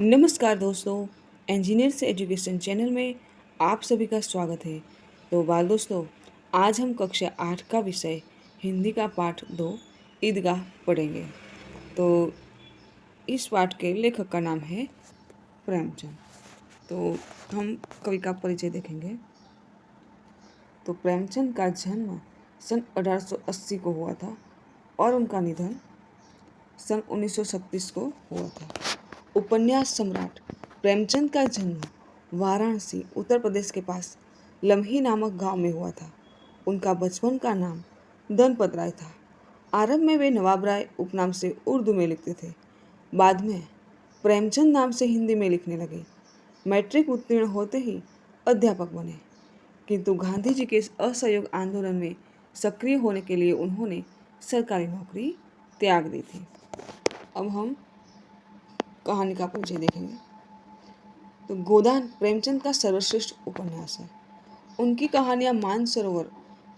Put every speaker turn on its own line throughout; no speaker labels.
नमस्कार दोस्तों, engineers education channel में आप सभी का स्वागत है। तो बाल दोस्तों, आज हम कक्षा 8 का विषय हिंदी का पाठ 2 ईदगाह पढ़ेंगे। तो इस पाठ के लेखक का नाम है प्रेमचंद। तो हम कवि का परिचय देखेंगे। तो प्रेमचंद का जन्म सन 1880 को हुआ था और उनका निधन सन 1936 को हुआ था। उपन्यास सम्राट प्रेमचंद का जन्म वाराणसी उत्तर प्रदेश के पास लम्ही नामक गांव में हुआ था। उनका बचपन का नाम धनपत राय था। आरंभ में वे नवाब राय उपनाम से उर्दू में लिखते थे। बाद में प्रेमचंद नाम से हिंदी में लिखने लगे। मैट्रिक उत्तीर्ण होते ही अध्यापक बने, किंतु गांधी जी के असहयोग आंदोलन में सक्रिय होने के लिए उन्होंने सरकारी नौकरी त्याग दी थी। अब हम कहानी का परिचय देखेंगे। तो गोदान प्रेमचंद का सर्वश्रेष्ठ उपन्यास है। उनकी कहानियां मानसरोवर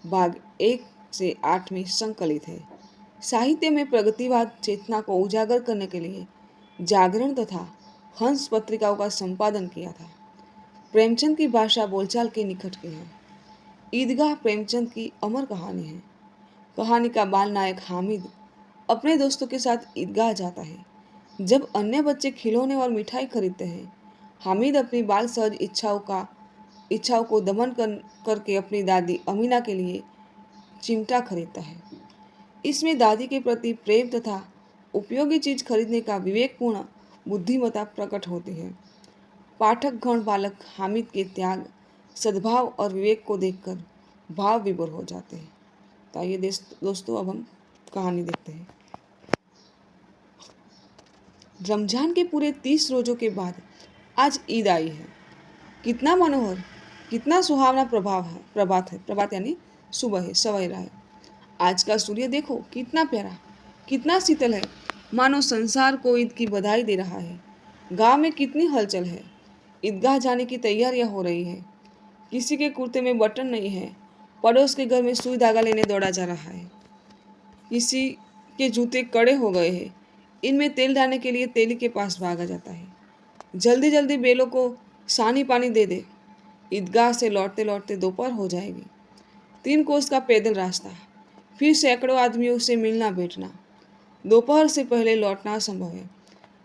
भाग 1 से 8 में संकलित है। साहित्य में प्रगतिवाद चेतना को उजागर करने के लिए जागरण तथा हंस पत्रिकाओं का संपादन किया था। प्रेमचंद की भाषा बोलचाल के निकट की है। ईदगाह प्रेमचंद की अमर कहानी है। कहानी का बाल नायक हामिद अपने दोस्तों के साथ ईदगाह जाता है। जब अन्य बच्चे खिलौने और मिठाई खरीदते हैं, हामिद अपनी बाल सहज इच्छाओं को दमन करके अपनी दादी अमीना के लिए चिमटा खरीदता है। इसमें दादी के प्रति प्रेम तथा उपयोगी चीज खरीदने का विवेकपूर्ण बुद्धिमत्ता प्रकट होती है। पाठक गण बालक हामिद के त्याग, सद्भाव और विवेक को देखकर भाव विभोर हो जाते हैं। तो आइए दोस्तों, अब हम कहानी देखते हैं। रमजान के पूरे 30 रोजों के बाद आज ईद आई है। कितना मनोहर, कितना सुहावना प्रभात यानी सुबह है, सवेरा है। आज का सूर्य देखो कितना प्यारा, कितना शीतल है, मानो संसार को ईद की बधाई दे रहा है। गांव में कितनी हलचल है। ईदगाह जाने की तैयारियां हो रही है। किसी के कुर्ते में बटन नहीं है, पड़ोस के घर में सुई धागा लेने दौड़ा जा रहा है। किसी के जूते कड़े हो गए हैं, इनमें तेल डालने के लिए तेली के पास भागा जाता है। जल्दी जल्दी बेलों को सानी पानी दे दे। ईदगाह से लौटते लौटते दोपहर हो जाएगी। 3 कोस का पैदल रास्ता, फिर सैकड़ों आदमियों से मिलना बैठना। दोपहर से पहले लौटना असंभव है,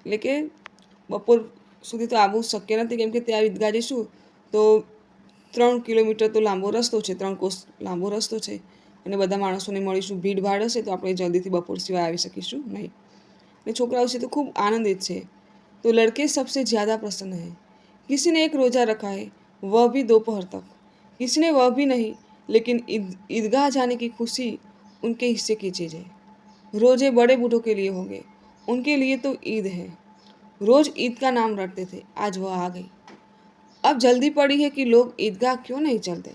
लेकिन બપોર સુધી તો આવવું શક્ય નથી, કેમ કે ત્યાં ઈદગાહ જઈશું તો 3 કિલોમીટર તો લાંબો રસ્તો છે, 3 કોસ લાંબો રસ્તો છે અને બધા માણસોને મળીશું, ભીડભાડ હશે તો આપણે જલ્દીથી બપોર સિવાય આવી શકીશું નહીં। ને છોકરાઓ છે તો ખૂબ આનંદિત છે। तो लड़के सबसे ज़्यादा प्रसन्न हैं। किसी ने एक रोज़ा रखा है, वह भी दोपहर तक। किसी ने वह भी नहीं, लेकिन ईदगाह जाने की खुशी उनके हिस्से की चीज़ है। रोज़े बड़े बूढ़ों के लिए होंगे, उनके लिए तो ईद है। रोज़ ईद का नाम रटते थे, आज वह आ गई। अब जल्दी पड़ी है कि लोग ईदगाह क्यों नहीं चलते।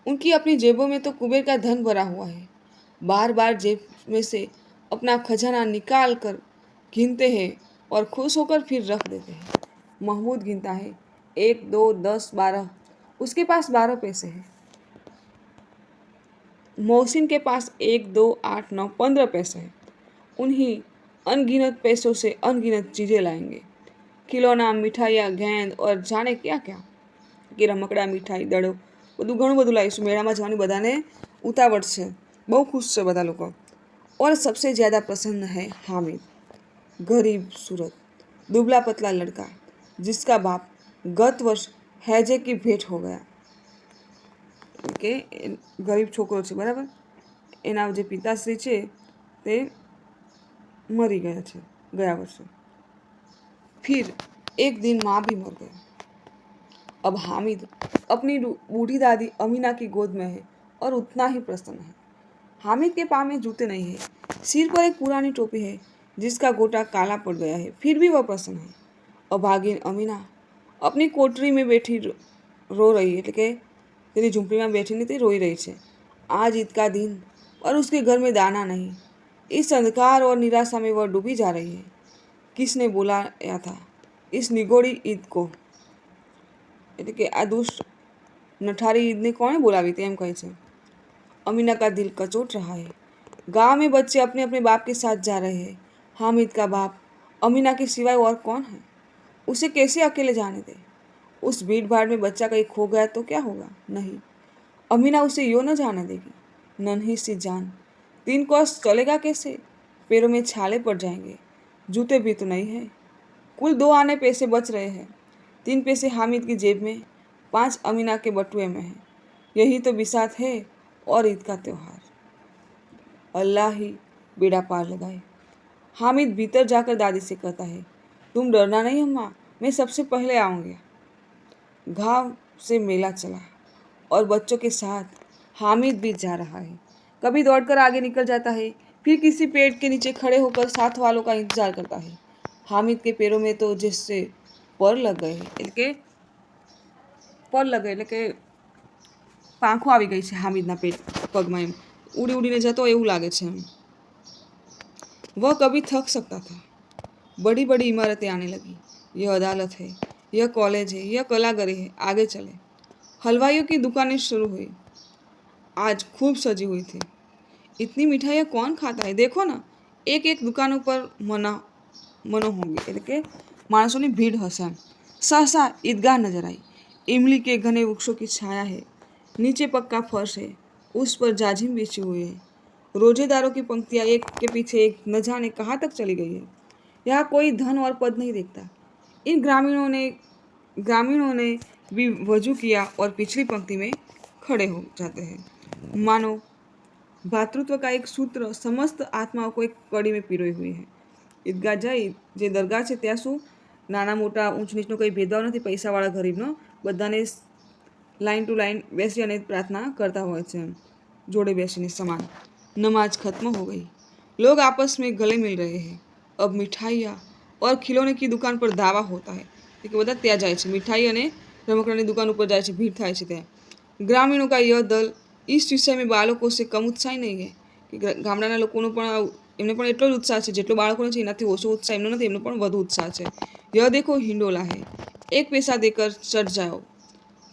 उनकी अपनी जेबों में तो कुबेर का धन भरा हुआ है। बार बार जेब में से अपना खजाना निकाल कर गिनते हैं और खुश होकर फिर रख देते हैं। महमूद गिनता है, 1 2 10 12। उसके पास 12 पैसे हैं। मोहसिन के पास 1 2 8 9 15 पैसे हैं। उन्हीं अनगिनत पैसों से अनगिनत चीज़ें लाएंगे। खिलौना, मिठाइयाँ, गेंद और जाने क्या क्या કે રમકડા, મીઠાઈ, દડો, બધું ઘણું બધું લાવીશું। મેળામાં જવાની બધાને ઉતાવળ છે, બહુ ખુશ છે બધા લોકો। और सबसे ज़्यादा प्रसन्न है हामिद, गरीब सूरत, दुबला पतला लड़का, जिसका बाप गत वर्ष हैजे की भेंट हो गया। કે ગરીબ છોકરો છે, બરાબર, એના જે પિતાશ્રી છે તે મરી ગયા છે ગયા વર્ષે। फिर एक दिन माँ भी मर गई। अब हामिद अपनी बूढ़ी दादी अमीना की गोद में है और उतना ही प्रसन्न है। हामिद के पाँव में जूते नहीं है, सिर पर एक पुरानी टोपी है जिसका गोटा काला पड़ गया है, फिर भी वह प्रसन्न है। अभागिन अमीना अपनी कोठरी में बैठी रो रही है, એટલે કે તેની ઝૂંપડીમાં બેઠીને તે રોઈ રહી છે। आज ईद का दिन और उसके घर में दाना नहीं। इस अंधकार और निराशा में वह डूबी जा रही है। किसने बुलाया था इस निगोड़ी ईद को, એટલે કે આ દુષ્ટ नठारी ईद ने कौन बोलावी थी, एम कहे छे। अमीना का दिल कचोट रहा है। गांव में बच्चे अपने अपने बाप के साथ जा रहे हैं। हामिद का बाप अमीना के सिवाय और कौन है। उसे कैसे अकेले जाने दे? उस भीड़ भाड़ में बच्चा कहीं खो गया तो क्या होगा? नहीं, अमीना उसे यूँ न जाने देगी। नन्ही सी जान, 3 कोस चलेगा कैसे? पैरों में छाले पड़ जाएंगे, जूते भी तो नहीं है। कुल 2 आने पैसे बच रहे हैं। 3 पैसे हामिद की जेब में, 5 अमीना के बटुए में है। यही तो बिसात है और ईद का त्योहार। अल्लाह ही बेड़ा पार लगाए। हामिद भीतर जाकर दादी से कहता है, तुम डरना नहीं अम्मा, मैं सबसे पहले आऊँगी। घाव से मेला चला और बच्चों के साथ हामिद भी जा रहा है। कभी दौड़कर आगे निकल जाता है, फिर किसी पेड़ के नीचे खड़े होकर साथ वालों का इंतजार करता है। हामिद के पैरों में तो जैसे पर लग गए એટલે કે પર લગે એટલે કે પાંખો આવી ગઈ છે હામિદના પગમાં એમ ઉડી ઉડીને જતો એવું લાગે છે એમ वह कभी थक सकता था। बड़ी बड़ी इमारतें आने लगी। यह अदालत है, यह कॉलेज है, यह कलागृह है, आगे चले। हलवाइयों की दुकानें शुरू हुई, आज खूब सजी हुई थी। इतनी मिठाइयाँ कौन खाता है? देखो ना, एक एक दुकानों पर मनो होंगी એટલે કે માણસોની ભીડ હશે એમ सहसा ईदगाह नजर आई। इमली के घने वृक्षों की छाया है, नीचे पक्का फर्श है, उस पर जाजिम बिछी हुई है। रोजेदारों की पंक्तियां एक के पीछे एक न जाने कहाँ तक चली गई है। यहाँ कोई धन और पद नहीं देखता। इन ग्रामीणों ने भी वजू किया और पिछली पंक्ति में खड़े हो जाते हैं, मानो भातृत्व का एक सूत्र समस्त आत्माओं को एक कड़ी में पीरोई हुई है। ईदगाह જઈ જે દરગાહ છે ત્યાં શું નાના મોટા ઊંચ નીચનો કંઈ ભેદભાવ નથી, પૈસાવાળા ગરીબનો બધાને લાઈન ટુ લાઈન બેસી અને प्रार्थना करता હોય છે જોડે બેસીને समान। नमाज खत्म हो गई, लोग आपस में गले मिल रहे हैं। अब मिठाइयाँ और खिलौने की दुकान पर दावा होता है कि બધા ત્યાં જાય છે, मिठाई અને રમકડાની दुकान ઉપર જાય છે, भीड़ થાય છે ત્યાં। ग्रामीणों का यह दल इस विषय में बालकों से कम उत्साही नहीं है कि ગામડાના લોકોનો પણ એમને પણ એટલો જ ઉત્સાહ છે જેટલો બાળકોનો છે એનાથી ઓછો ઉત્સાહ એમનો નથી, એમનો પણ વધુ उत्साह છે। यह देखो हिंडोला है, 1 पैसा देकर चढ़ जाओ।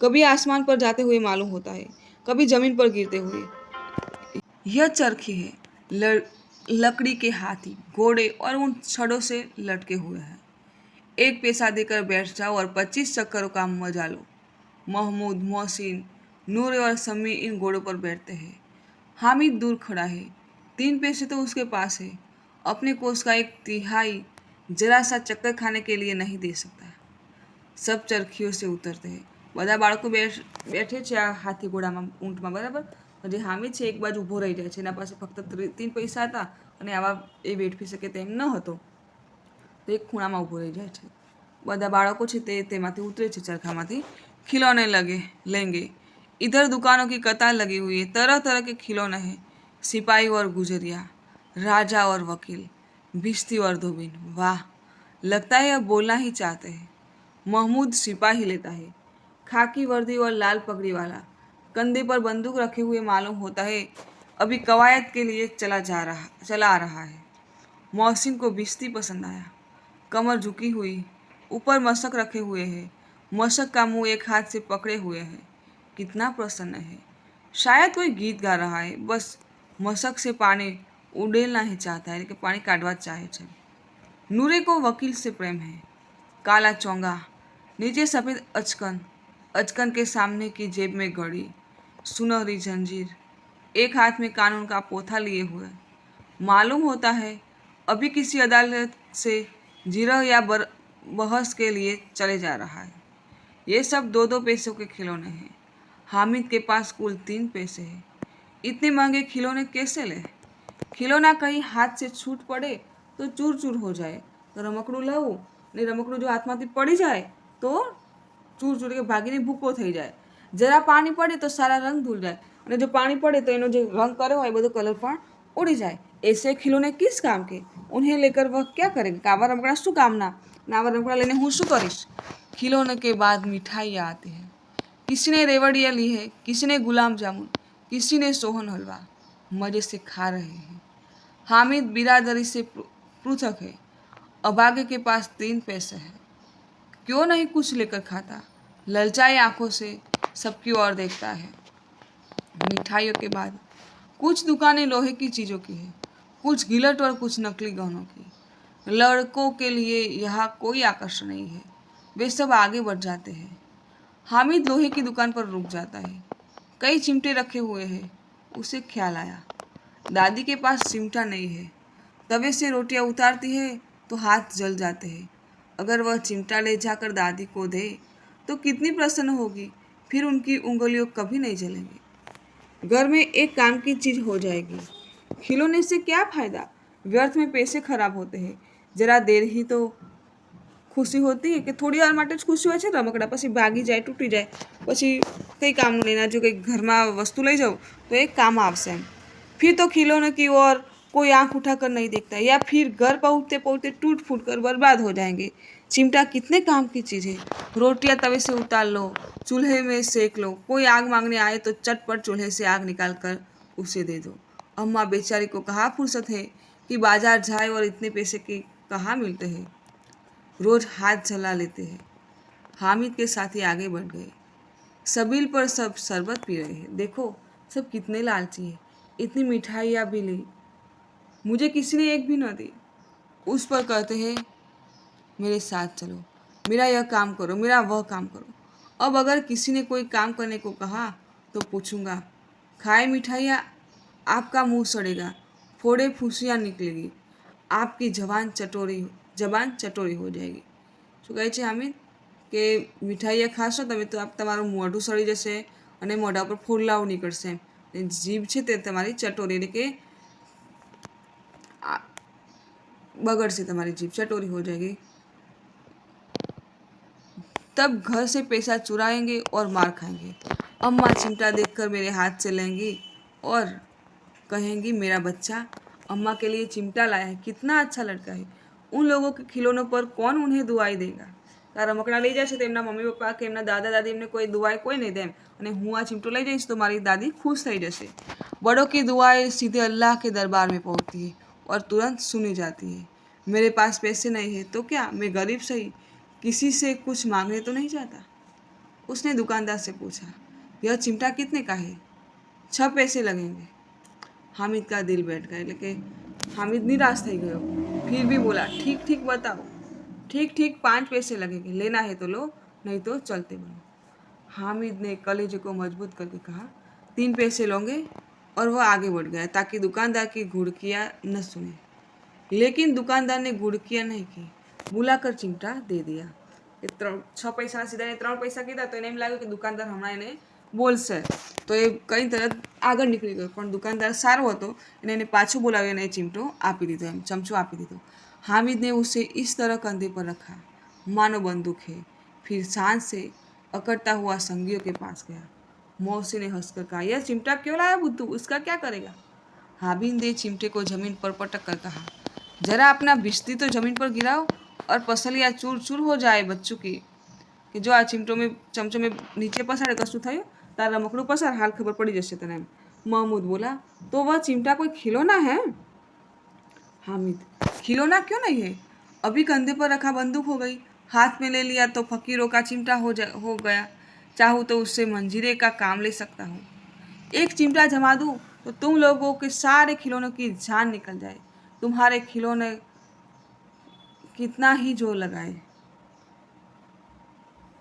कभी आसमान पर जाते हुए मालूम होता है, कभी जमीन पर गिरते हुए। यह चरखी है, लकड़ी के हाथी, घोड़े और उन छड़ों से लटके हुए हैं। 1 पैसा देकर बैठ जाओ और 25 चक्करों का मजा लो। महमूद, मोहसिन, नूर और सम्मी इन घोड़ों पर बैठते हैं। हामिद दूर खड़ा है, 3 पैसे तो उसके पास है, अपने कोष का 1/3 जरा सा चक्कर खाने के लिए नहीं दे सकता। सब चरखियों से उतरते हैं। બધા બાળકો બેઠે છે આ હાથી ઘોડામાં ઊંટમાં બરાબર, જે હામિદ છે એક બાજુ ઊભો રહી જાય છે, એના પાસે ફક્ત 3 પૈસા હતા અને આવા એ વેઠવી શકે તેમ ન હતો, તો એક ખૂણામાં ઊભો રહી જાય છે। બધા બાળકો છે તેમાંથી ઉતરે છે ચરખામાંથી। खिलौने लेंगे। इधर दुकानों की कतार लगी हुई है, तरह तरह के खिलौने हैं, सिपाही और गुजरिया, राजा और वकील, भिश्ती और धोबिन। वाह, लगता है अब बोलना ही चाहते हैं। महमूद सिपाही लेता है, खाकी वर्दी और लाल पगड़ी वाला, कंधे पर बंदूक रखे हुए मालूम होता है अभी कवायद के लिए चला आ रहा है। मोहसिन को भिश्ती पसंद आया, कमर झुकी हुई, ऊपर मशक रखे हुए है, मशक का मुंह एक हाथ से पकड़े हुए है, कितना प्रसन्न है। शायद कोई गीत गा रहा है, बस मशक से पानी उड़ेलना ही चाहता है कि पानी काटवा चाहे छे। नूरे को वकील से प्रेम है, काला चोंगा, नीचे सफ़ेद अचकन, अचकन के सामने की जेब में घड़ी, सुनहरी जंजीर, एक हाथ में कानून का पोथा लिए हुए। मालूम होता है अभी किसी अदालत से जिरह या बहस के लिए चले जा रहा है। ये सब 2-2 पैसों के खिलौने हैं। हामिद के पास कुल 3 पैसे हैं। इतने महंगे खिलौने कैसे ले? खिलौना कहीं हाथ से छूट पड़े तो चूर चूर हो जाए, तो रमकड़ું લાવું ને રમકડું જો હાથમાંથી પડી જાય તો ચૂર ચૂર કે ભાગીને ભૂકો થઈ જાય। જરા પાણી પડે તો સારા રંગ ધૂળ જાય, અને જો પાણી પડે તો એનો જે રંગ કર્યો હોય બધો કલર પણ ઉડી જાય। ऐसे खिलौने किस काम के? उन्हें लेकर वह क्या करेगा? आवा रमकड़ा શું કામના? આવા રમકડા લઈને હું શું કરીશ? खिलौने के बाद मिठाइयाँ आती हैं। किसी ने रेवड़ियाँ ली है, किसी ने गुलाब जामुन, किसी ने सोहन हलवा। मज़े से खा रहे हैं। हामिद बिरादरी से पृथक है, अभागे के पास 3 पैसे हैं, क्यों नहीं कुछ लेकर खाता? ललचाई आंखों से सबकी ओर देखता है। मिठाइयों के बाद कुछ दुकानें लोहे की चीज़ों की है, कुछ गिलट और कुछ नकली गहनों की। लड़कों के लिए यहाँ कोई आकर्षण नहीं है। वे सब आगे बढ़ जाते हैं। हामिद लोहे की दुकान पर रुक जाता है। कई चिमटे रखे हुए हैं। उसे ख्याल आया, दादी के पास चिमटा नहीं है। तवे से रोटियां उतारती है तो हाथ जल जाते हैं। अगर वह चिमटा ले जाकर दादी को दे तो कितनी प्रसन्न होगी। फिर उनकी उंगलियों कभी नहीं जलेंगी। घर में एक काम की चीज हो जाएगी। खिलौने से क्या फायदा, व्यर्थ में पैसे खराब होते हैं। जरा देर ही तो ખુશી હોતી કે થોડી વાર માટે જ ખુશી હોય છે રમકડા, પછી ભાગી જાય, તૂટી જાય, પછી કંઈ કામનું નહીં. ના જો કંઈ ઘરમાં વસ્તુ લઈ જાઉં તો એ કામ આવશે એમ. फिर तो खिलौने की ओर कोई आंख उठाकर नहीं देखता, या फिर घर पहुँचते पहुँचते टूट फूट कर बर्बाद हो जाएंगे। चिमटा कितने काम की चीज़ है। रोटियां तवे से उतार लो, चूल्हे में सेक लो, कोई आग मांगने आए तो चटपट चूल्हे से आग निकाल कर उसे दे दो। अम्मा बेचारी को कहाँ फुर्सत है कि बाजार जाए और इतने पैसे के कहाँ मिलते हैं। रोज हाथ जला लेते हैं। हामिद के साथी आगे बढ़ गए। सबील पर सब शरबत पी रहे हैं। देखो सब कितने लालची हैं, इतनी मिठाइयाँ भी ली, मुझे किसी ने एक भी न दी। उस पर कहते हैं मेरे साथ चलो, मेरा यह काम करो, मेरा वह काम करो। अब अगर किसी ने कोई काम करने को कहा तो पूछूंगा, खाए मिठाइयाँ आपका मुंह सड़ेगा, फोड़े फूसियाँ निकलेगी, आपकी जबान चटोरी हो जाएगी। શું કહે છે હામિદ કે મીઠાઈયા ખાશો તમે તો તમારું મોઢું સડી જશે અને મોઢા ઉપર ફોડલાઓ નીકળશે એમ. જીભ છે તે તમારી ચટોરી એટલે કે બગડશે, તમારી જીભ ચટોરી हो जाएगी। तब घर से पैसा चुराएंगे और मार खाएंगे। अम्मा चिमटा देखकर मेरे हाथ से लेंगी और कहेंगी मेरा बच्चा अम्मा के लिए चिमटा लाया है, कितना अच्छा लड़का है। उन लोगों के खिलौनों पर कौन उन्हें दुआई देगा। તારા રમકડા લઈ જશે તો એમના મમ્મી પપ્પા કે એમના દાદા દાદી એમને કોઈ દુઆઈ કોઈ નહીં દે એમ, અને હું આ ચિમટો લઈ જઈશ તો મારી દાદી खुश થઈ જશે। बड़ों की दुआएं सीधे अल्लाह के दरबार में पहुंचती है और तुरंत सुनी जाती है। मेरे पास पैसे नहीं है तो क्या, मैं गरीब सही, किसी से कुछ मांगने तो नहीं जाता। उसने दुकानदार से पूछा, यह चिमटा कितने का है। 6 पैसे लगेंगे। हामिद का दिल बैठ गया, लेकिन हामिद निराश થઈ ગયો। फिर भी बोला, ठीक ठीक बताओ। ठीक ठीक 5 पैसे लगेंगे, लेना है तो लो, नहीं तो चलते बनो। हामिद ने कलेजे को मजबूत करके कहा, 3 पैसे लोगे, और वह आगे बढ़ गया ताकि दुकानदार की घुड़कियाँ न सुने। लेकिन दुकानदार ने घुड़कियाँ नहीं की, बुलाकर चिमटा दे दिया। 6 पैसा सीधा 3 पैसा कीधा तो એને એમ લાગ્યું કે દુકાનદાર હમણાં એને બોલશે, તો એ કઈ તરત આગળ નીકળી ગયો। પણ દુકાનદાર સારો હતો અને એને પાછું બોલાવી અને चिमटो આપી દીધો, એમ ચમચો આપી દીધો। हामिद ने उसे इस तरह कंधे पर रखा मानो बंदूक है। फिर शान से अकड़ता हुआ संगियों के पास गया। मौसी ने हंसकर कहा, यह चिमटा क्यों लाया बुद्धू, उसका क्या करेगा। हामिद ने चिमटे को जमीन पर पटक कर कहा, जरा अपना बिस्ती तो जमीन पर गिराओ और पसलियाँ चूर चूर हो जाए बच्चों की। कि जो आ चिमटो में चमचो में नीचे पसाड़े कशुं थयुं, तारा रमकड़ું पसार, हाल खबर पड़ी जशे तने। महमूद बोला, तो वह चिमटा कोई खिलौना है। हामिद, खिलौना क्यों नहीं है, अभी कंधे पर रखा बंदूक हो गई, हाथ में ले लिया तो फकीरों का चिमटा हो गया। चाहूँ तो उससे मंजीरे का काम ले सकता हूँ। एक चिमटा जमा दूँ तो तुम लोगों के सारे खिलौनों की जान निकल जाए। तुम्हारे खिलौने कितना ही जोर लगाए,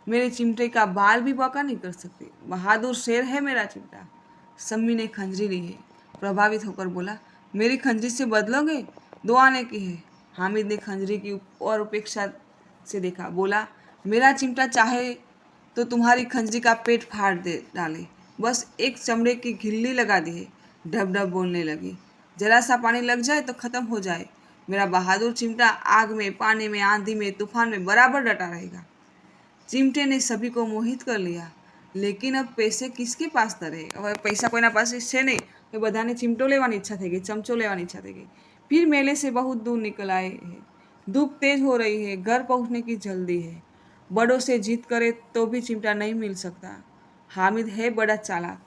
मेरे चिमटे का बाल भी बांका नहीं कर सकते। बहादुर शेर है मेरा चिमटा। सम्मी ने खंजरी ली है, प्रभावित होकर बोला, मेरी खंजरी से बदलोगे, 2 आने की है। हामिद ने खंजरी की और उपेक्षा से देखा, बोला, मेरा चिमटा चाहे तो तुम्हारी खंजरी का पेट फाड़ दे डाले, बस एक चमड़े की घिल्ली लगा दी है। ढब ढब बोलने लगी, जरा सा पानी लग जाए तो खत्म हो जाए। मेरा बहादुर चिमटा आग में, पानी में, आंधी में, तूफान में बराबर डटा रहेगा। चिमटे ने सभी को मोहित कर लिया, लेकिन अब पैसे किसके पास धरे। હવે પૈસા કોઈના પાસે છે નહીં, તો બધાને चिमटो લેવાની ઈચ્છા થઈ ગઈ, ચમચો લેવાની ઈચ્છા થઈ ગઈ। फिर मेले से बहुत दूर निकल आए हैं। धूप तेज हो रही है, घर पहुंचने की जल्दी है। बड़ों से जीत करे तो भी चिमटा नहीं मिल सकता। हामिद है बड़ा चालाक,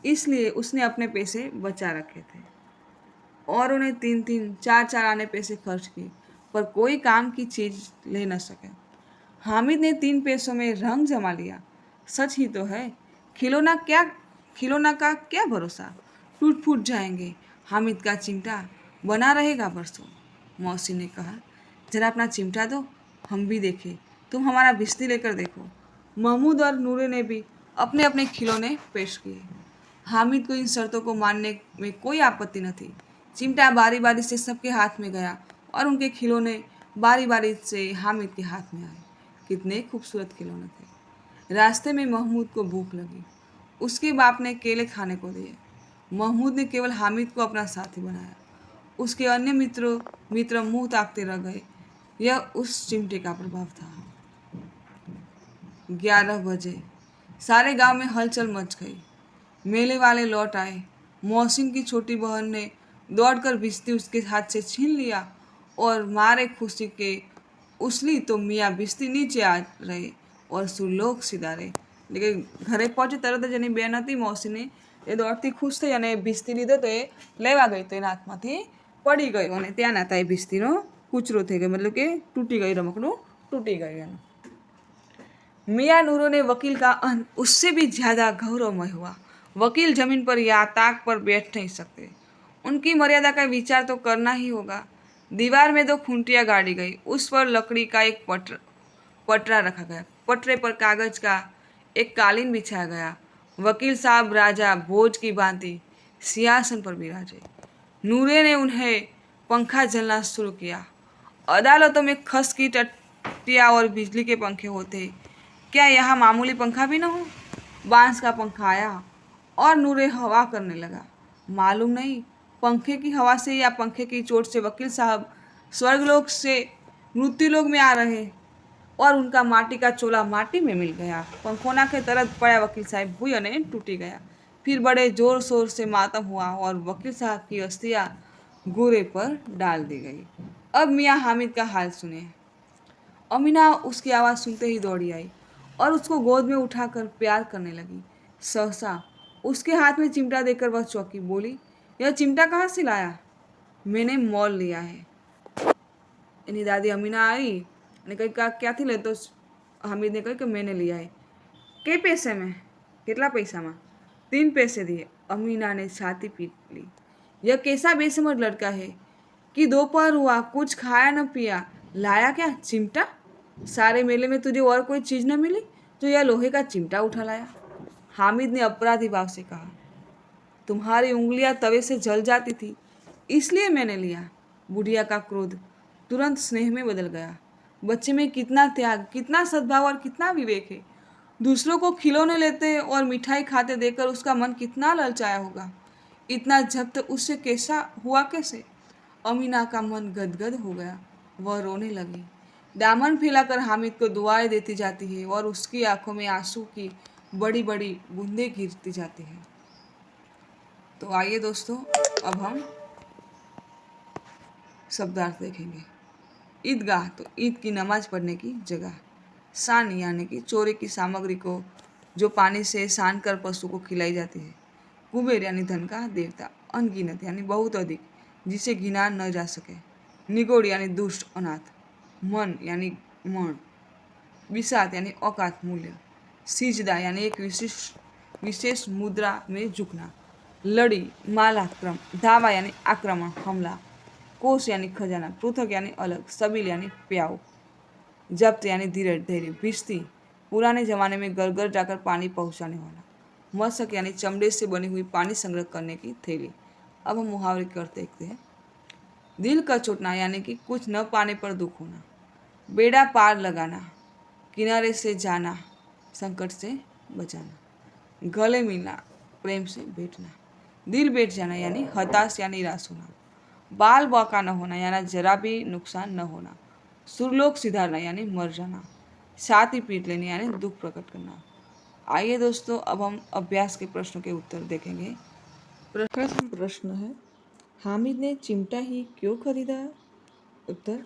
इसलिए उसने अपने पैसे बचा रखे थे। और उन्हें 3-3, 4-4 आने पैसे खर्च किए, पर कोई काम की चीज़ ले न सके। हामिद ने 3 पैसों में रंग जमा लिया। सच ही तो है, खिलौना का क्या भरोसा, टूट फूट जाएंगे। हामिद का चिमटा बना रहेगा बरसों। मौसी ने कहा, जरा अपना चिमटा दो, हम भी देखें तुम हमारा बिस्ती लेकर देखो। महमूद और नूरे ने भी अपने अपने खिलौने पेश किए। हामिद को इन शर्तों को मानने में कोई आपत्ति न थी। चिमटा बारी बारी से सबके हाथ में गया और उनके खिलौने बारी बारी से हामिद के हाथ में आए। कितने खूबसूरत खिलौने थे। रास्ते में महमूद को भूख लगी। उसके बाप ने केले खाने को दिए। महमूद ने केवल हामिद को अपना साथी बनाया। उसके अन्य मित्र मुंह ताकते रह गए। यह उस चिमटे का प्रभाव था। 11 बजे सारे गांव में हलचल मच गई। मेले वाले लौट आए। मोहसिन की छोटी बहन ने दौड़कर बिस्ती उसके हाथ से छीन लिया और मारे खुशी के उछली तो मियाँ बिस्ती नीचे आ रहे और सुरलोक सिधारे। लेकिन घरे पહોंचे तरत જ એની બેન હતી મોસીની એ દોડતી ખુશ થઈ અને બિસ્તી લીધો તો એ લેવા ગઈ તો એના હાથમાંથી પડી ગયો અને ત્યાં નાતા એ બિસ્તીનો કૂચરો થઈ ગયો મતલબ કે તૂટી ગયું રમકડું તૂટી ગયું એનું मियाँ नूरों ने वकील का अंत उससे भी ज्यादा गौरवमय हुआ। वकील जमीन पर या ताक पर बैठ नहीं सकते। उनकी मर्यादा का विचार तो करना ही होगा। दीवार में 2 खूंटियाँ गाड़ी गई। उस पर लकड़ी का एक पटरा रखा गया। पटरे पर कागज का एक कालीन बिछाया गया। वकील साहब राजा भोज की भांति सिंहासन पर विराजे। नूरे ने उन्हें पंखा झलना शुरू किया। अदालतों में खस की टट्टियाँ और बिजली के पंखे होते, क्या यहाँ मामूली पंखा भी न हो। बांस का पंखा आया और नूरे हवा करने लगा। मालूम नहीं पंखे की हवा से या पंखे की चोट से वकील साहब स्वर्गलोक से मृत्युलोक में आ रहे और उनका माटी का चोला माटी में मिल गया। पंखोना के तरफ पड़ा वकील साहब हुई और टूटी गया। फिर बड़े जोर शोर से मातम हुआ और वकील साहब की अस्थियां घोड़े पर डाल दी गई। अब मियाँ हामिद का हाल सुने। अमीना उसकी आवाज़ सुनते ही दौड़ी आई और उसको गोद में उठाकर प्यार करने लगी। सहसा उसके हाथ में चिमटा देकर वह चौंकी। बोली, यह चिमटा कहाँ से लाया। मैंने मोल लिया है। એની દાદી અમીના આવી અને કંઈક ક્યાંથી લેતો હામિદને કહ્યું કે मैंने लिया है। के पैसे में કેટલા પૈસામાં 3 पैसे दिए। अमीना ने छाती पीट ली। यह कैसा बेसमझ लड़का है कि दोपहर हुआ कुछ खाया न पिया, लाया क्या चिमटा। सारे मेले में तुझे और कोई चीज़ न मिली तो यह लोहे का चिमटा उठा लाया। हामिद ने अपराधी भाव से कहा, तुम्हारी उंगलियां तवे से जल जाती थी इसलिए मैंने लिया। बुढ़िया का क्रोध तुरंत स्नेह में बदल गया। बच्चे में कितना त्याग, कितना सद्भाव और कितना विवेक है। दूसरों को खिलौने लेते और मिठाई खाते देखकर उसका मन कितना ललचाया होगा। इतना जब्त उससे कैसा हुआ कैसे। अमीना का मन गदगद हो गया। वह रोने लगी। दामन फैलाकर हामिद को दुआएं देती जाती है और उसकी आंखों में आंसू की बड़ी बड़ी बूंदें गिरती जाती है। तो आइए दोस्तों, अब हम शब्दार्थ देखेंगे। ईदगाह तो ईद की नमाज पढ़ने की जगह। सान यानी कि चोरी की सामग्री को जो पानी से सान कर पशु को खिलाई जाती है। कुबेर यानी धन का देवता। अनगिनत यानी बहुत अधिक, जिसे गिना न जा सके। निगोड़ यानी दुष्ट अनाथ। मन यानी मन। बिसात यानी औकात मूल्य। सिजदा यानी एक विशेष मुद्रा में झुकना। लड़ी मालाक्रम। धावा यानी आक्रमण हमला। कोष यानी खजाना। पृथक यानी अलग। सबील यानी प्याऊ। जब्त यानी धीरज धैर्य। भिश्ती पुराने जमाने में घर घर जाकर पानी पहुंचाने वाला। मशक यानी चमड़े से बनी हुई पानी संग्रह करने की थैली। अब हम मुहावरे के अर्थ देखते हैं। दिल का चोटना यानी कि कुछ न पाने पर दुख होना। बेड़ा पार लगाना, किनारे से जाना, संकट से बचाना। गले मिलना, प्रेम से बैठना। दिल बैठ जाना यानी हताश या निराश होना। बाल बाका न होना यानी जरा भी नुकसान न होना। सुरलोक सिधारना यानी मर जाना। छाती पीट लेनी यानी दुख प्रकट करना। आइए दोस्तों, अब हम अभ्यास के प्रश्नों के उत्तर देखेंगे। प्रथम प्रश्न है, हामिद ने चिमटा ही क्यों खरीदा। उत्तर,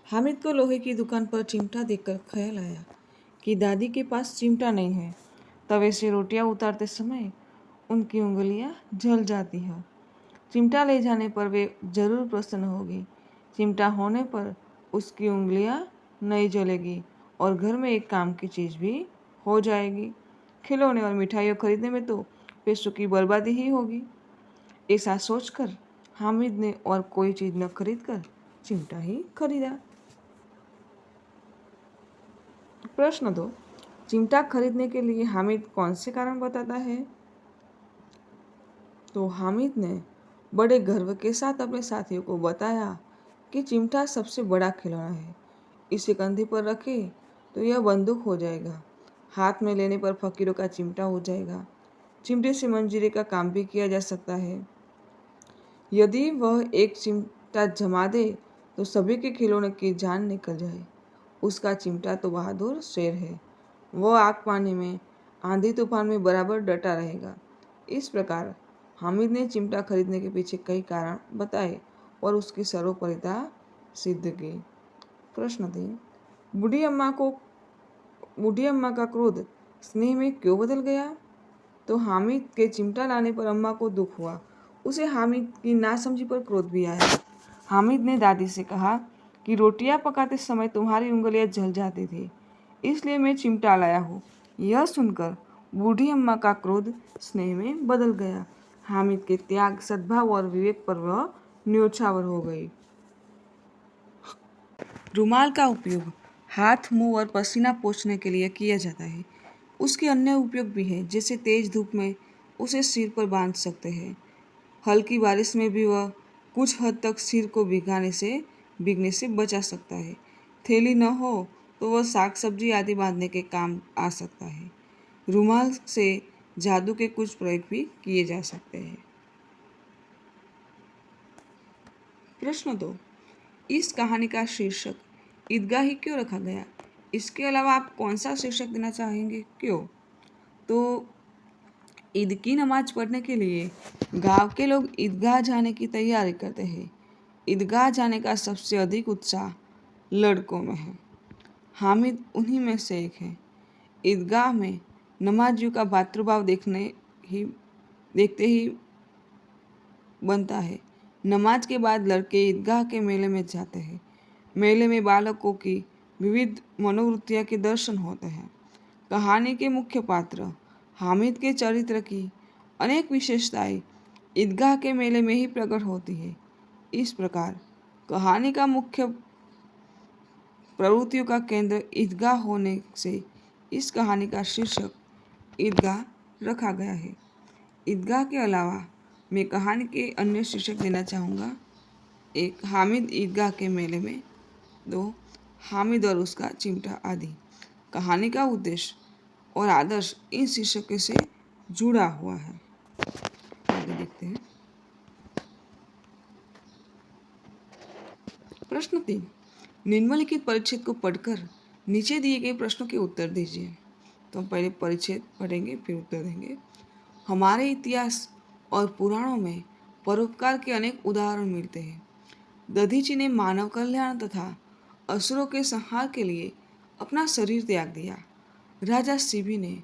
हामिद को लोहे की दुकान पर चिमटा देखकर ख्याल आया कि दादी के पास चिमटा नहीं है। तवे से रोटियां उतारते समय उनकी उंगलियां जल जाती हैं। चिमटा ले जाने पर वे जरूर प्रसन्न होगी। चिमटा होने पर उसकी उंगलियां नहीं जलेगी और घर में एक काम की चीज़ भी हो जाएगी। खिलौने और मिठाइयाँ खरीदने में तो पैसों की बर्बादी ही होगी। ऐसा सोचकर हामिद ने और कोई चीज़ न खरीदकर चिमटा ही खरीदा। प्रश्न 2, चिमटा खरीदने के लिए हामिद कौन से कारण बताता है? तो हामिद ने बड़े गर्व के साथ अपने साथियों को बताया कि चिमटा सबसे बड़ा खिलौना है। इसे कंधे पर रखे तो यह बंदूक हो जाएगा, हाथ में लेने पर फकीरों का चिमटा हो जाएगा। चिमटे से मंजीरे का काम भी किया जा सकता है। यदि वह एक चिमटा जमा दे तो सभी के खिलौने की जान निकल जाए। उसका चिमटा तो बहादुर शेर है, वह आग पानी में, आंधी तूफान में बराबर डटा रहेगा। इस प्रकार हामिद ने चिमटा खरीदने के पीछे कई कारण बताए और उसकी सर्वोपरिता सिद्ध की। प्रश्न 3, बूढ़ी अम्मा का क्रोध स्नेह में क्यों बदल गया? तो हामिद के चिमटा लाने पर अम्मा को दुख हुआ। उसे हामिद की नासमझी पर क्रोध भी आया। हामिद ने दादी से कहा कि रोटियां पकाते समय तुम्हारी उंगलियां जल जाती थी, इसलिए मैं चिमटा लाया हूँ। यह सुनकर बूढ़ी अम्मा का क्रोध स्नेह में बदल गया। हामिद के त्याग, सद्भाव और विवेक पर वह न्योछावर हो गई। रुमाल का उपयोग हाथ, मुंह और पसीना पोंछने के लिए किया जाता है। उसके अन्य उपयोग भी हैं, जैसे तेज धूप में उसे सिर पर बांध सकते हैं। हल्की बारिश में भी वह कुछ हद तक सिर को भीगने से बचा सकता है। थैली न हो तो वह साग सब्जी आदि बांधने के काम आ सकता है। रुमाल से जादू के कुछ प्रयोग भी किए जा सकते हैं। प्रश्न 2, इस कहानी का शीर्षक ईदगाह ही क्यों रखा गया? इसके अलावा आप कौन सा शीर्षक देना चाहेंगे, क्यों? तो ईद की नमाज पढ़ने के लिए गांव के लोग ईदगाह जाने की तैयारी करते हैं। ईदगाह जाने का सबसे अधिक उत्साह लड़कों में है। हामिद उन्हीं में से एक है। ईदगाह में नमाजियों का भातृभाव देखते ही बनता है। नमाज के बाद लड़के ईदगाह के मेले में जाते हैं। मेले में बालकों की विविध मनोवृत्तियों के दर्शन होते हैं। कहानी के मुख्य पात्र हामिद के चरित्र की अनेक विशेषताएं ईदगाह के मेले में ही प्रकट होती है। इस प्रकार कहानी का मुख्य प्रवृत्तियों का केंद्र ईदगाह होने से इस कहानी का शीर्षक ईदगाह रखा गया है। ईदगाह के अलावा मैं कहानी के अन्य शीर्षक देना चाहूँगा। 1, हामिद ईदगाह के मेले में। 2, हामिद और उसका चिमटा आदि। कहानी का उद्देश्य और आदर्श इन शीर्षकों से जुड़ा हुआ है। आगे देखते हैं। प्रश्न 3, निम्नलिखित परिच्छेद को पढ़कर नीचे दिए गए प्रश्नों के उत्तर दीजिए। तो हम पहले परिच्छेद पढ़ेंगे फिर उत्तर देंगे। हमारे इतिहास और पुराणों में परोपकार के अनेक उदाहरण मिलते हैं। दधीची ने मानव कल्याण तथा असुरों के संहार के लिए अपना शरीर त्याग दिया। राजा शिबी ने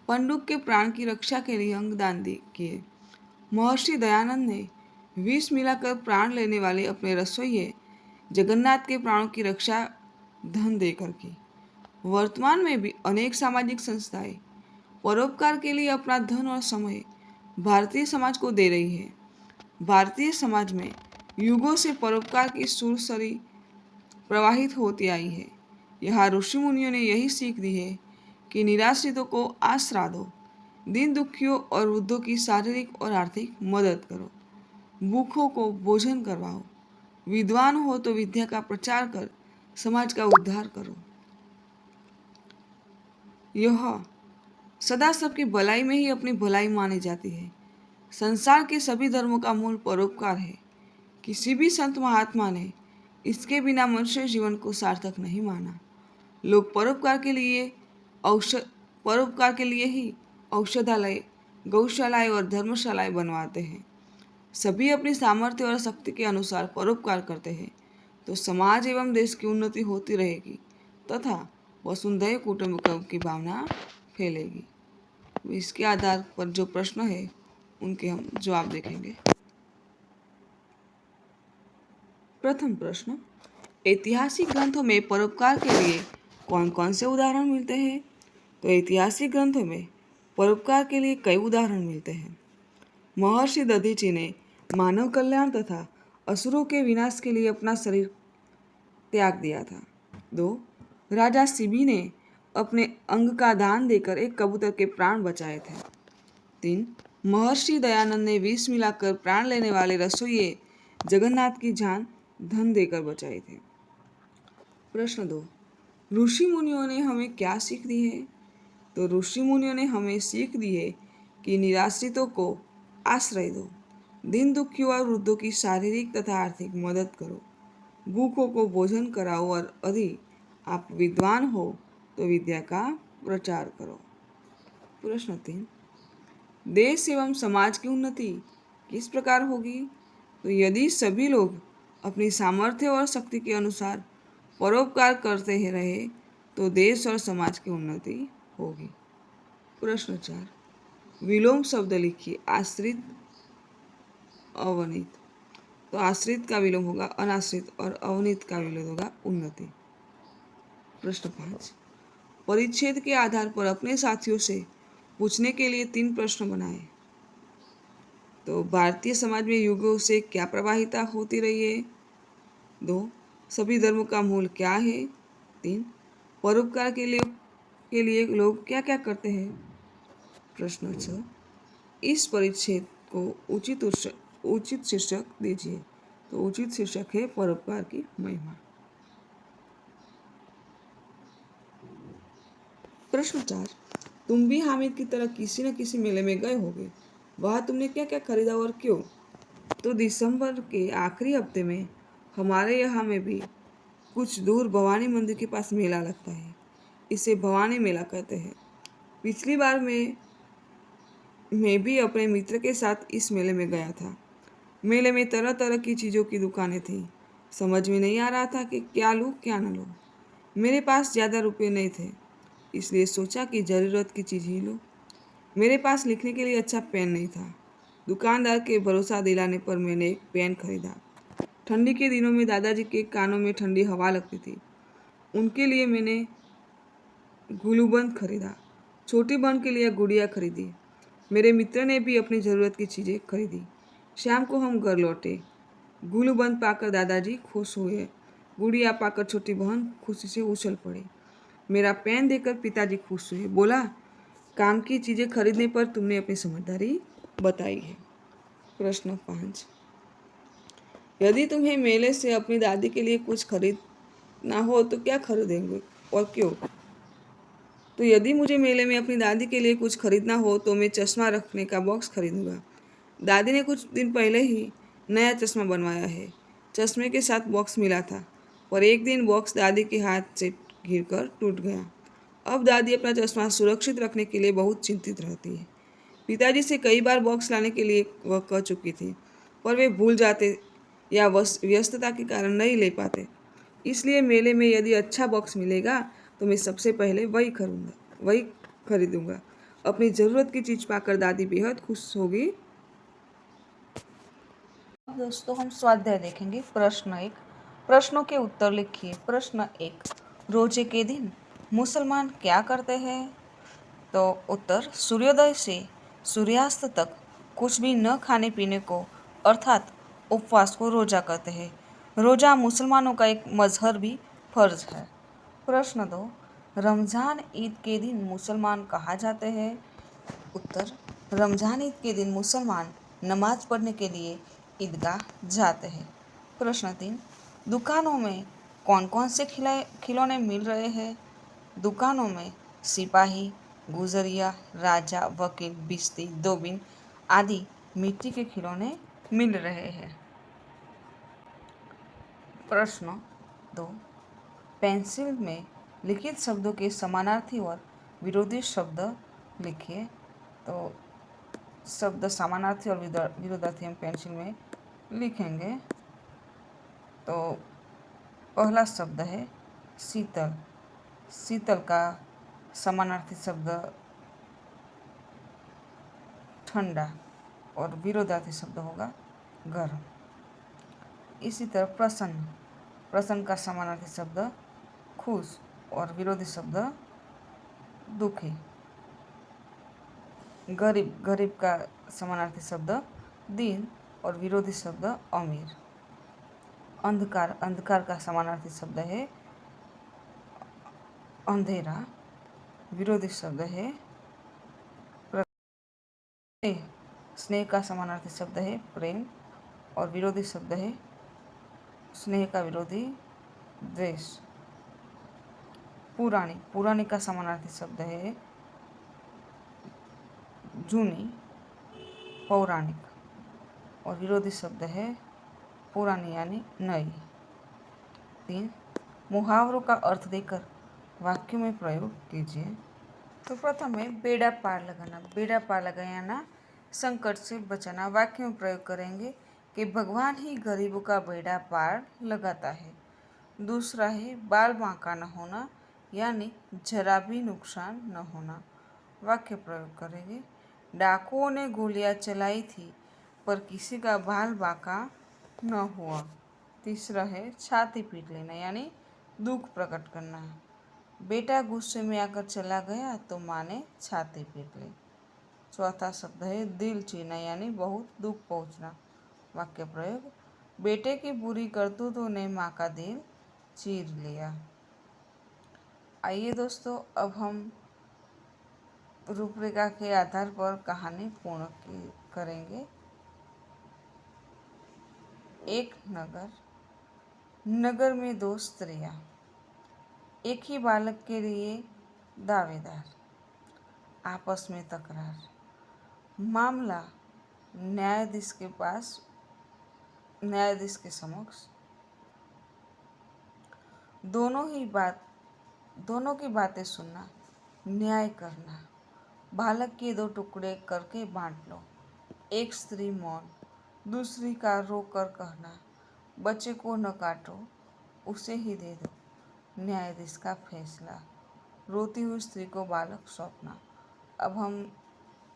पंडुक के प्राण की रक्षा के लिए अंगदान किए। महर्षि दयानंद ने विष मिलाकर प्राण लेने वाले अपने रसोइये जगन्नाथ के प्राणों की रक्षा धन देकर की। वर्तमान में भी अनेक सामाजिक संस्थाएं परोपकार के लिए अपना धन और समय भारतीय समाज को दे रही है। भारतीय समाज में युगों से परोपकार की सुरसरी प्रवाहित होती आई है। यहाँ ऋषि मुनियों ने यही सीख दी है कि निराश्रितों को आसरा दो, दीन दुखियों और वृद्धों की शारीरिक और आर्थिक मदद करो, भूखों को भोजन करवाओ, विद्वान हो तो विद्या का प्रचार कर समाज का उद्धार करो। यह सदा सबकी भलाई में ही अपनी भलाई मानी जाती है। संसार के सभी धर्मों का मूल परोपकार है। किसी भी संत महात्मा ने इसके बिना मनुष्य जीवन को सार्थक नहीं माना। लोग परोपकार के लिए ही औषधालय, गौशालाएं और धर्मशालाएं बनवाते हैं। सभी अपनी सामर्थ्य और शक्ति के अनुसार परोपकार करते हैं तो समाज एवं देश की उन्नति होती रहेगी तथा वसुंधैव कुटुंबकम की भावना फैलेगी। इसके आधार पर जो प्रश्न है उनके हम जवाब देखेंगे। प्रथम प्रश्न, ऐतिहासिक ग्रंथों में परोपकार के लिए कौन कौन से उदाहरण मिलते हैं? तो ऐतिहासिक ग्रंथों में परोपकार के लिए कई उदाहरण मिलते हैं। महर्षि दधीची ने मानव कल्याण तथा असुरों के विनाश के लिए अपना शरीर त्याग दिया था। 2, राजा शिबी ने अपने अंग का दान देकर एक कबूतर के प्राण बचाए थे। 3. महर्षि दयानंद ने विष मिलाकर प्राण लेने वाले रसोइये जगन्नाथ की जान धन देकर बचाई थी। प्रश्न 2. ऋषि मुनियों ने हमें क्या सीख दी है? तो ऋषि मुनियों ने हमें सीख दी है कि निराश्रितों को आश्रय दो, दीन दुखियों और वृद्धों की शारीरिक तथा आर्थिक मदद करो, भूखों को भोजन कराओ और यदि आप विद्वान हो तो विद्या का प्रचार करो। प्रश्न 3. देश एवं समाज की उन्नति किस प्रकार होगी? तो यदि सभी लोग अपनी सामर्थ्य और शक्ति के अनुसार परोपकार करते ही रहे तो देश और समाज की उन्नति होगी। प्रश्न 4. विलोम शब्द लिखिए। आश्रित, अवनीत। तो आश्रित का विलोम होगा अनाश्रित और अवनीत का विलोम होगा उन्नति। प्रश्न 5. परिच्छेद के आधार पर अपने साथियों से पूछने के लिए 3 प्रश्न बनाएं। तो भारतीय समाज में युगों से क्या प्रवाहिता होती रही है? 2. सभी धर्मों का मूल क्या है? 3. परोपकार के लिए लोग क्या क्या करते हैं? प्रश्न 6. इस परिच्छेद को उचित शीर्षक दीजिए। तो उचित शीर्षक है परोपकार की महिमा। प्रश्न 4. तुम भी हामिद की तरह किसी न किसी मेले में गए होगे। वहाँ तुमने क्या क्या खरीदा और क्यों? तो दिसंबर के आखिरी हफ्ते में हमारे यहाँ में भी कुछ दूर भवानी मंदिर के पास मेला लगता है। इसे भवानी मेला कहते हैं। पिछली बार मैं भी अपने मित्र के साथ इस मेले में गया था। मेले में तरह तरह की चीज़ों की दुकानें थीं। समझ में नहीं आ रहा था कि क्या लूँ क्या न लूँ। मेरे पास ज़्यादा रुपए नहीं थे, इसलिए सोचा कि ज़रूरत की चीज़ ही लूँ। मेरे पास लिखने के लिए अच्छा पेन नहीं था। दुकानदार के भरोसा दिलाने पर मैंने एक पेन खरीदा। ठंडी के दिनों में दादाजी के कानों में ठंडी हवा लगती थी। उनके लिए मैंने गुलूबंद खरीदा। छोटी बहन के लिए गुड़िया खरीदी। मेरे मित्र ने भी अपनी ज़रूरत की चीज़ें खरीदी। शाम को हम घर लौटे। गुलूबंद पाकर दादाजी खुश हुए। गुड़िया पाकर छोटी बहन खुशी से उछल पड़ी। मेरा पेन देखकर पिताजी खुश हुए। बोला, काम की चीज़ें खरीदने पर तुमने अपनी समझदारी बताई है। प्रश्न 5. यदि तुम्हें मेले से अपनी दादी के लिए कुछ खरीदना हो तो क्या खरीदेंगे और क्यों? तो यदि मुझे मेले में अपनी दादी के लिए कुछ खरीदना हो तो मैं चश्मा रखने का बॉक्स खरीदूंगा। दादी ने कुछ दिन पहले ही नया चश्मा बनवाया है। चश्मे के साथ बॉक्स मिला था, पर एक दिन बॉक्स दादी के हाथ से गिरकर टूट गया। अब दादी अपना चश्मा सुरक्षित रखने के लिए बहुत चिंतित रहती है। पिताजी से कई बार बॉक्स लाने के लिए वह कह चुकी थी, पर वे भूल जाते या व्यस्तता के कारण नहीं ले पाते। इसलिए मेले में यदि अच्छा बॉक्स मिलेगा तो मैं सबसे पहले वही खरीदूंगा। अपनी ज़रूरत की चीज़ पाकर दादी बेहद खुश होगी। अब दोस्तों हम स्वाध्याय देखेंगे। प्रश्न 1. प्रश्नों के उत्तर लिखिए। प्रश्न 1. रोजे के दिन मुसलमान क्या करते हैं? तो उत्तर, सूर्योदय से सूर्यास्त तक कुछ भी न खाने पीने को अर्थात उपवास को रोजा कहते हैं। रोजा मुसलमानों का एक मजहबी फर्ज है। प्रश्न 2. रमज़ान ईद के दिन मुसलमान कहाँ जाते हैं? उत्तर, रमज़ान ईद के दिन मुसलमान नमाज पढ़ने के लिए ईदगाह जाते हैं। प्रश्न 3. दुकानों में कौन कौन से खिलौने मिल रहे हैं? दुकानों में सिपाही, गुजरिया, राजा, वकील, बिस्ती, दोबिन आदि मिट्टी के खिलौने मिल रहे हैं। प्रश्न 2. पेंसिल में लिखित शब्दों के समानार्थी और विरोधी शब्द लिखिए। तो शब्द समानार्थी और विरोधार्थी हम पेंसिल में लिखेंगे। तो पहला शब्द है शीतल। शीतल का समानार्थी शब्द ठंडा और विरोधार्थी शब्द होगा गर्म। इसी तरह प्रसन्न। प्रसन्न का समानार्थी शब्द खुश और विरोधी शब्द दुखी। गरीब। गरीब का समानार्थी शब्द दीन और विरोधी शब्द अमीर। अंधकार। अंधकार का समानार्थी शब्द है अंधेरा विरोधी शब्द है स्नेह। स्नेह का समानार्थी शब्द है प्रेम और विरोधी शब्द है स्नेह का विरोधी द्वेष। पुरानी, पुरानी का समानार्थी शब्द है जूनी, पौराणिक और विरोधी शब्द है पुरानी यानी नई। 3, मुहावरों का अर्थ देकर वाक्यों में प्रयोग कीजिए। तो प्रथम है बेड़ा पार लगाना। बेड़ा पार लगाना संकट से बचाना। वाक्य में प्रयोग करेंगे कि भगवान ही गरीबों का बेड़ा पार लगाता है। दूसरा है बाल बांका न होना यानी जरा भी नुकसान न होना। वाक्य प्रयोग करेंगे डाकुओं ने गोलियां चलाई थी पर किसी का बाल बांका न हुआ। तीसरा है छाती पीट लेना यानी दुख प्रकट करना। बेटा गुस्से में आकर चला गया तो माँ ने छाती पीट ली। चौथा शब्द है दिल चीरना यानी बहुत दुख पहुंचना। वाक्य प्रयोग बेटे की बुरी करतूतों ने माँ का दिल चीर लिया। आइए दोस्तों, अब हम रूपरेखा के आधार पर कहानी पूर्ण करेंगे। एक नगर। नगर में दो स्त्रियां, एक ही बालक के लिए दावेदार, आपस में तकरार। मामला न्यायाधीश के समक्ष। दोनों की बातें सुनना, न्याय करना। बालक के दो टुकड़े करके बांट लो। एक स्त्री मौन, दूसरी का रो कर कहना, बच्चे को न काटो, उसे ही दे दो। न्यायाधीश का फैसला, रोती हुई स्त्री को बालक सौंपना। अब हम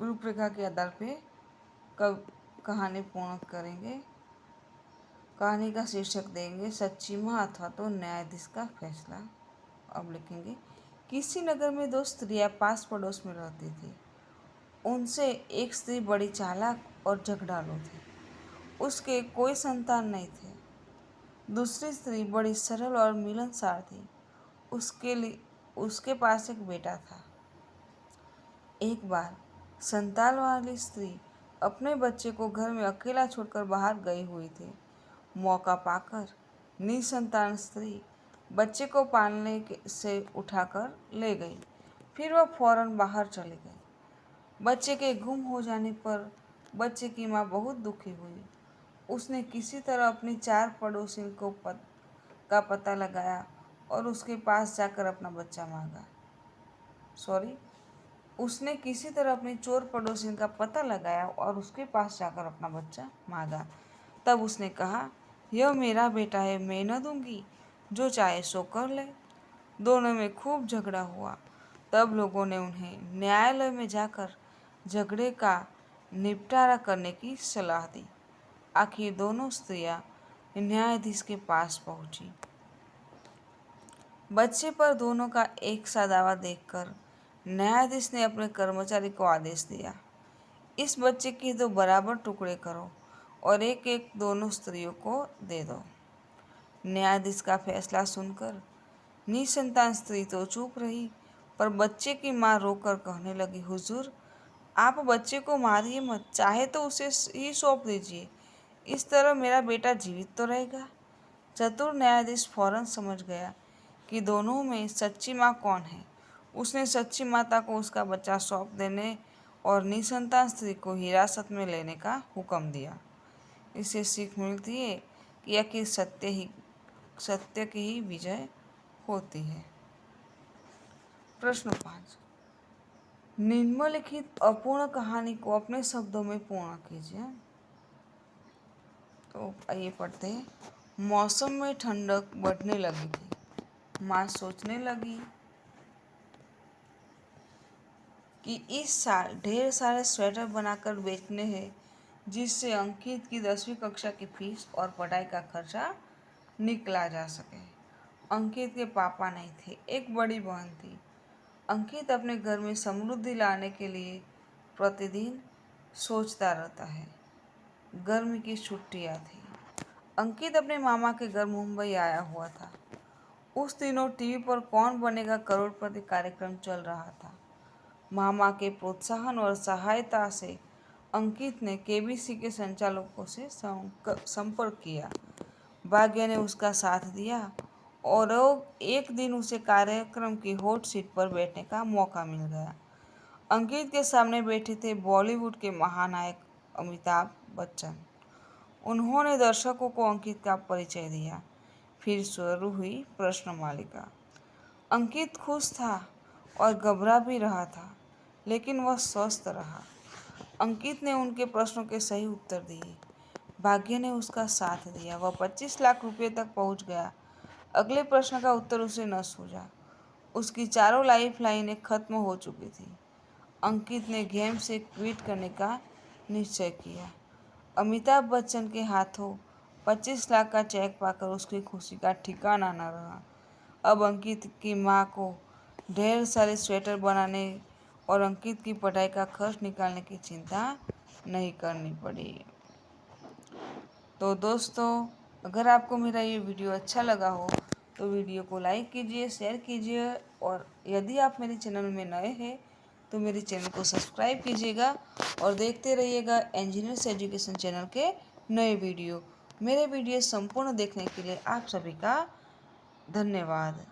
रूपरेखा के आधार पे कहानी पूर्ण करेंगे। कहानी का शीर्षक देंगे सच्ची माँ अथवा तो न्यायाधीश का फैसला। अब लिखेंगे किसी नगर में दो स्त्रियां पास पड़ोस में रहती थी। उनसे एक स्त्री बड़ी चालाक और झगड़ालू थी। उसके कोई संतान नहीं थे। दूसरी स्त्री बड़ी सरल और मिलनसार थी। उसके पास एक बेटा था। एक बार संतान वाली स्त्री अपने बच्चे को घर में अकेला छोड़कर बाहर गई हुई थी। मौका पाकर निसंतान स्त्री बच्चे को पालने से उठाकर ले गई। फिर वह फौरन बाहर चली गई। बच्चे के गुम हो जाने पर बच्चे की माँ बहुत दुखी हुई। उसने किसी तरह अपनी 4 पड़ोसियों का पता लगाया और उसके पास जाकर अपना बच्चा मांगा। उसने किसी तरह अपनी चोर पड़ोसियों का पता लगाया और उसके पास जाकर अपना बच्चा मांगा। तब उसने कहा, यह मेरा बेटा है, मैं न दूंगी, जो चाहे सो कर ले। दोनों में खूब झगड़ा हुआ। तब लोगों ने उन्हें न्यायालय में जाकर झगड़े का निपटारा करने की सलाह दी। आखिर दोनों स्त्रियां न्यायाधीश के पास पहुंची। बच्चे पर दोनों का एक सा दावा देखकर न्यायाधीश ने अपने कर्मचारी को आदेश दिया, इस बच्चे के 2 बराबर टुकड़े करो और एक एक दोनों स्त्रियों को दे दो। न्यायाधीश का फैसला सुनकर निसंतान स्त्री तो चुप रही, पर बच्चे की माँ रोकर कहने लगी, हुजूर, आप बच्चे को मारिए मत, चाहे तो उसे ही सौंप दीजिए। इस तरह मेरा बेटा जीवित तो रहेगा। चतुर न्यायाधीश फौरन समझ गया कि दोनों में सच्ची माँ कौन है। उसने सच्ची माता को उसका बच्चा सौंप देने और निसंतान स्त्री को हिरासत में लेने का हुक्म दिया। इससे सीख मिलती है कि आखिर सत्य की ही विजय होती है। प्रश्न 5, निम्नलिखित अपूर्ण कहानी को अपने शब्दों में पूर्ण कीजिए। तो आइए पढ़ते हैं। मौसम में ठंडक बढ़ने लगी थी। माँ सोचने लगी कि इस साल ढेर सारे स्वेटर बनाकर बेचने हैं, जिससे अंकित की 10वीं कक्षा की फीस और पढ़ाई का खर्चा निकला जा सके। अंकित के पापा नहीं थे, एक बड़ी बहन थी। अंकित अपने घर में समृद्धि लाने के लिए प्रतिदिन सोचता रहता है। गर्मी की छुट्टियां थी। अंकित अपने मामा के घर मुंबई आया हुआ था। उस दिनों टीवी पर कौन बनेगा करोड़पति कार्यक्रम चल रहा था। मामा के प्रोत्साहन और सहायता से अंकित ने केबीसी के संचालकों से संपर्क किया। भाग्य ने उसका साथ दिया और एक दिन उसे कार्यक्रम की हॉट सीट पर बैठने का मौका मिल गया। अंकित के सामने बैठे थे बॉलीवुड के महानायक अमिताभ बच्चन। उन्होंने दर्शकों को अंकित का परिचय दिया। फिर शुरू हुई प्रश्न मालिका। अंकित खुश था और घबरा भी रहा था, लेकिन वह स्वस्थ रहा। अंकित ने उनके प्रश्नों के सही उत्तर दिए। भाग्य ने उसका साथ दिया। वह 25 लाख रुपए तक पहुंच गया। अगले प्रश्न का उत्तर उसे न सूझा। उसकी चारों लाइफ लाइनें खत्म हो चुकी थी। अंकित ने गेम से क्विट करने का निश्चय किया। अमिताभ बच्चन के हाथों 25 लाख का चेक पाकर उसकी खुशी का ठिकाना न रहा। अब अंकित की माँ को ढेर सारे स्वेटर बनाने और अंकित की पढ़ाई का खर्च निकालने की चिंता नहीं करनी पड़ी। तो दोस्तों, अगर आपको मेरा ये वीडियो अच्छा लगा हो तो वीडियो को लाइक कीजिए, शेयर कीजिए और यदि आप मेरे चैनल में नए हैं तो मेरे चैनल को सब्सक्राइब कीजिएगा और देखते रहिएगा इंजीनियर्स एजुकेशन चैनल के नए वीडियो। मेरे वीडियो संपूर्ण देखने के लिए आप सभी का धन्यवाद।